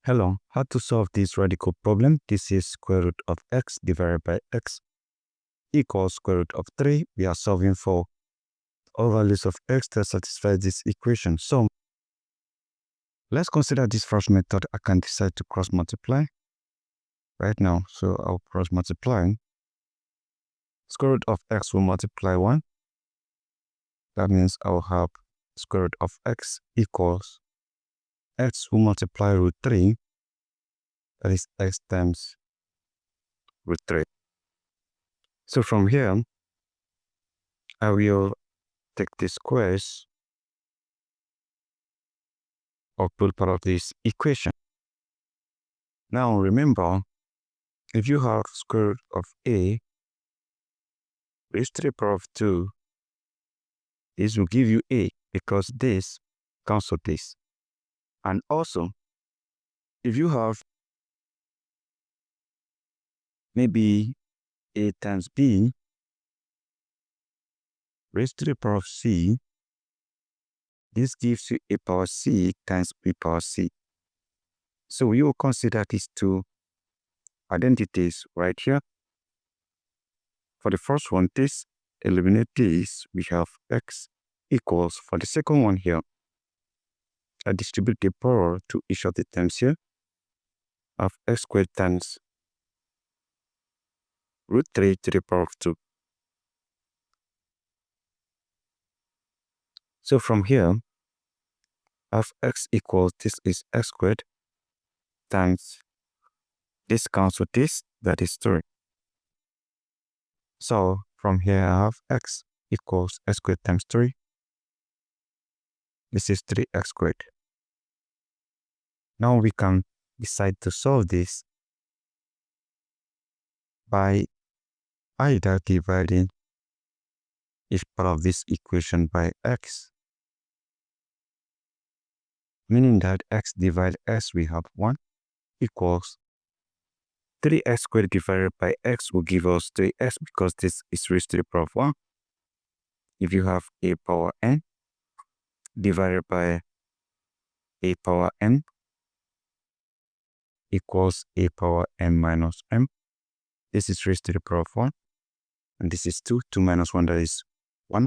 Hello, how to solve this radical problem? This is square root of x divided by x equals square root of 3. We are solving for all values of x that satisfy this equation. So let's consider this first method. I can decide to cross multiply right now. So I'll cross multiply. Square root of x will multiply 1. That means I'll have square root of x equals x will multiply root 3. That is x times root 3. So from here, I will take the squares of both part of this equation. Now remember, if you have square root of a raised to the power of 2, this will give you a because this cancels this. And also, if you have maybe a times b raised to the power of c, this gives you a power c times b power c. So we will consider these two identities right here. For the first one, this eliminate this, we have x equals, for the second one here, I distribute the power to each of the terms here of x squared times root 3 to the power of 2. So from here, I have x equals, this is x squared times this cancel this, that is 3. So from here, I have x equals x squared times 3. This is 3x squared. Now we can decide to solve this by either dividing each part of this equation by x, meaning that x divided x, we have 1 equals 3x squared divided by x will give us 3x because this is raised to the power of 1. If you have a power n divided by a power m equals a power n minus m. This is raised to the power of 1. And this is 2. 2 minus 1, that is 1.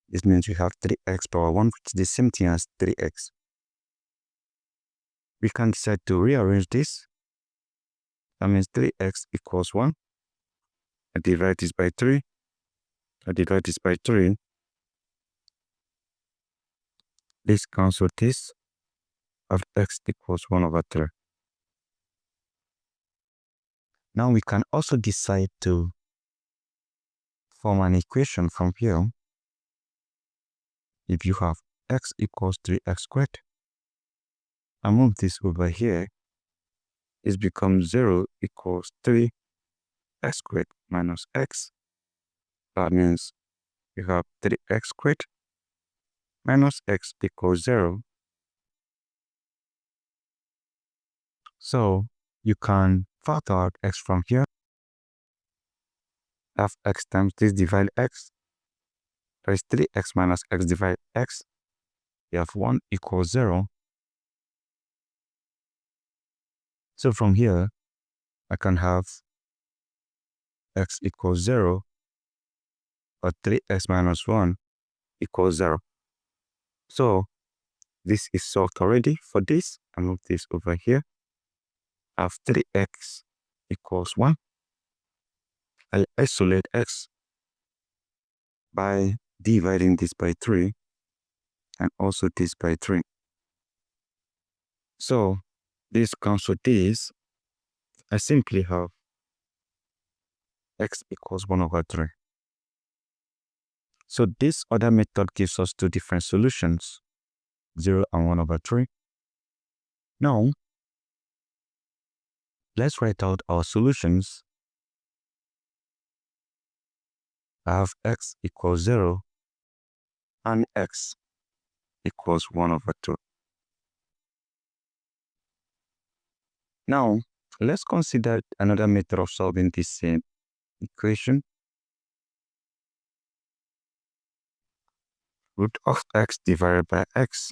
This means we have 3x power 1, which is the same thing as 3x. We can decide to rearrange this. That means 3x equals 1. I divide this by 3. I divide this by 3. This cancels this of x equals 1 over 3. Now we can also decide to form an equation from here. If you have x equals 3x squared, I move this over here, it becomes 0 equals 3x squared minus x. That means you have 3x squared minus x equals 0. So you can factor out x from here. Have x times this divide x. That is 3x minus x divide x. You have 1 equals 0. So from here, I can have x equals 0 or 3x minus 1 equals 0. So this is solved already. For this, I move this over here. I have 3x equals 1. I isolate x by dividing this by 3 and also this by 3. So this cancels this. I simply have x equals 1 over 3. So this other method gives us two different solutions, 0 and 1 over 3. Now, let's write out our solutions. I have x equals 0 and x equals 1 over 2. Now, let's consider another method of solving this same equation. Root of x divided by x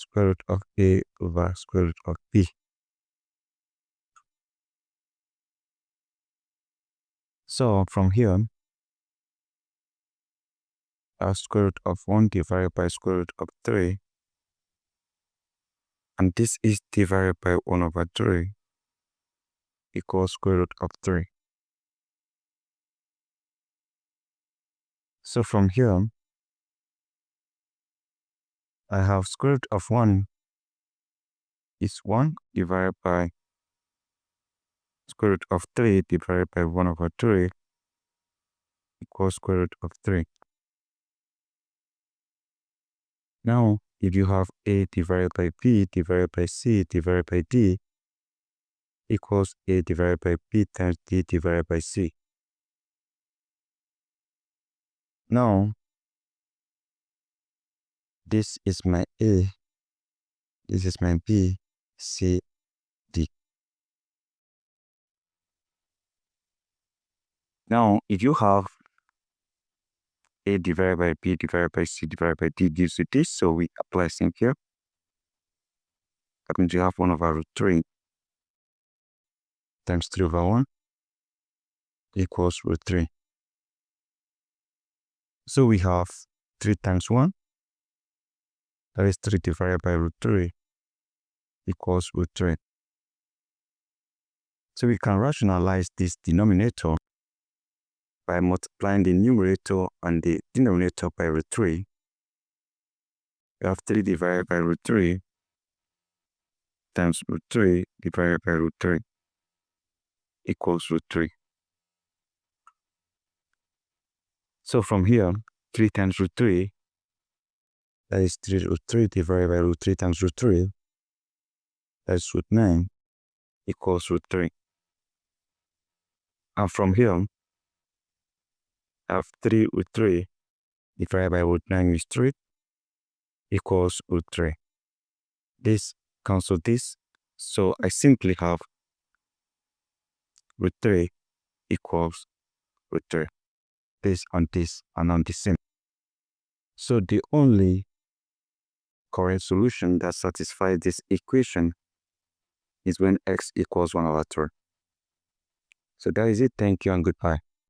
square root of a over square root of b. So from here, square root of 1 divided by square root of 3, and this is divided by 1 over 3 equals square root of 3. So from here, I have square root of 1 is 1 divided by square root of 3 divided by 1 over 3 equals square root of 3. Now, if you have a divided by b divided by c divided by d equals a divided by b times d divided by c. Now, this is my a, this is my b, c, d. Now, if you have a divided by b divided by c divided by d gives you this, so we apply same here. That means you have 1 over root 3 times 3 over 1 equals root 3. So we have 3 times 1, that is 3 divided by root 3 equals root 3. So we can rationalize this denominator by multiplying the numerator and the denominator by root 3. We have 3 divided by root 3 times root 3 divided by root 3 equals root 3. So from here, 3 times root 3, that is 3 root 3 divided by root 3 times root 3, that is root 9 equals root 3. And from here, I have 3 root 3 divided by root 9 is 3 equals root 3. This cancels this, so I simply have root 3 equals root 3. This and this are not the same. So the only correct solution that satisfies this equation is when x equals 1 over 3. So that is it. Thank you and goodbye.